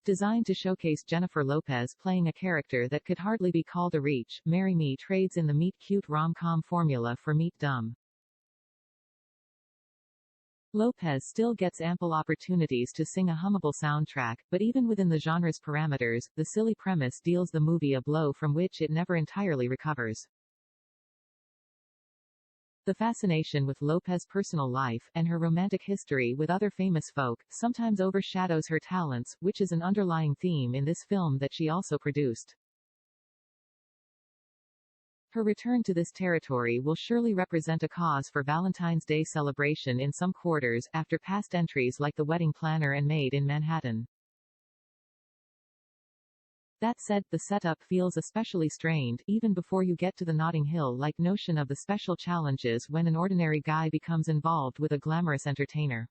Designed to showcase Jennifer Lopez playing a character that could hardly be called a reach, Marry Me trades in the meet-cute rom-com formula for meet-dumb. Lopez still gets ample opportunities to sing a hummable soundtrack, but even within the genre's parameters, the silly premise deals the movie a blow from which it never entirely recovers. The fascination with Lopez's personal life, and her romantic history with other famous folk, sometimes overshadows her talents, which is an underlying theme in this film that she also produced. Her return to this territory will surely represent a cause for Valentine's Day celebration in some quarters, after past entries like The Wedding Planner and Maid in Manhattan. That said, the setup feels especially strained, even before you get to the Notting Hill-like notion of the special challenges when an ordinary guy becomes involved with a glamorous entertainer.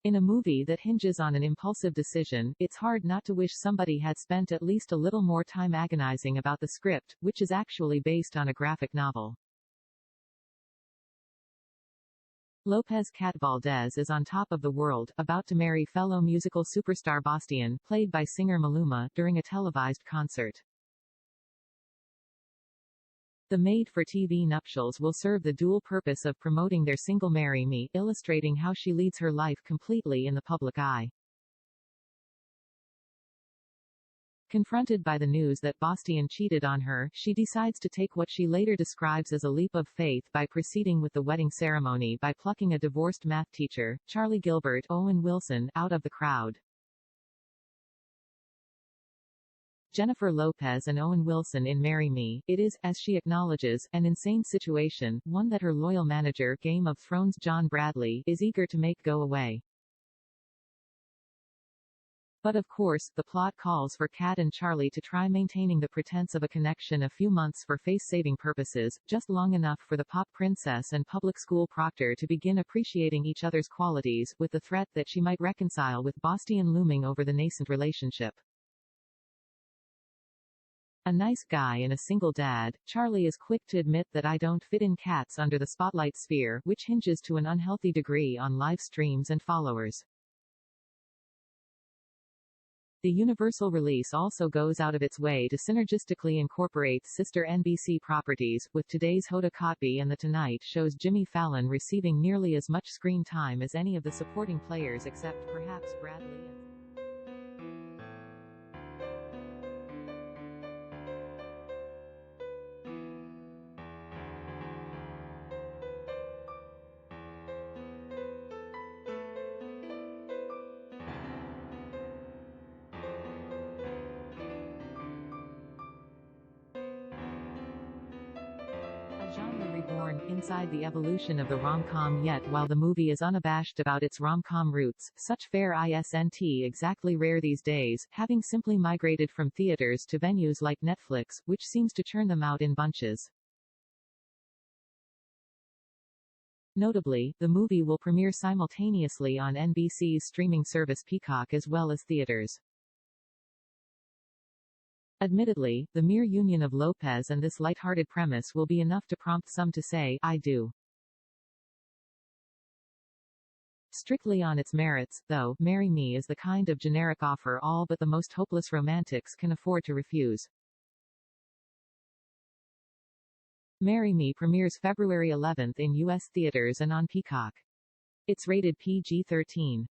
In a movie that hinges on an impulsive decision, it's hard not to wish somebody had spent at least a little more time agonizing about the script, which is actually based on a graphic novel. Lopez Kat Valdez is on top of the world, about to marry fellow musical superstar Bastian, played by singer Maluma, during a televised concert. The made-for-TV nuptials will serve the dual purpose of promoting their single Marry Me, illustrating how she leads her life completely in the public eye. Confronted by the news that Bastian cheated on her, she decides to take what she later describes as a leap of faith by proceeding with the wedding ceremony by plucking a divorced math teacher, Gilbert, Owen Wilson, out of the crowd. Jennifer Lopez and Owen Wilson in Marry Me, it is, as she acknowledges, an insane situation, one that her loyal manager, Game of Thrones John Bradley, is eager to make go away. But of course, the plot calls for Kat and Charlie to try maintaining the pretense of a connection a few months for face-saving purposes, just long enough for the pop princess and public school proctor to begin appreciating each other's qualities, with the threat that she might reconcile with Bastian looming over the nascent relationship. A nice guy and a single dad, Charlie is quick to admit that I don't fit in Kat's under the spotlight sphere, which hinges to an unhealthy degree on live streams and followers. The Universal release also goes out of its way to synergistically incorporate sister NBC properties, with today's Hoda Kotb and The Tonight Show's Jimmy Fallon receiving nearly as much screen time as any of the supporting players except perhaps Bradley and reborn, inside the evolution of the rom-com. Yet while the movie is unabashed about its rom-com roots, such fare isn't exactly rare these days, having simply migrated from theaters to venues like Netflix, which seems to churn them out in bunches. Notably, the movie will premiere simultaneously on NBC's streaming service Peacock as well as theaters. Admittedly, the mere union of Lopez and this light-hearted premise will be enough to prompt some to say, I do. Strictly on its merits, though, Marry Me is the kind of generic offer all but the most hopeless romantics can afford to refuse. Marry Me premieres February 11 in U.S. theaters and on Peacock. It's rated PG-13.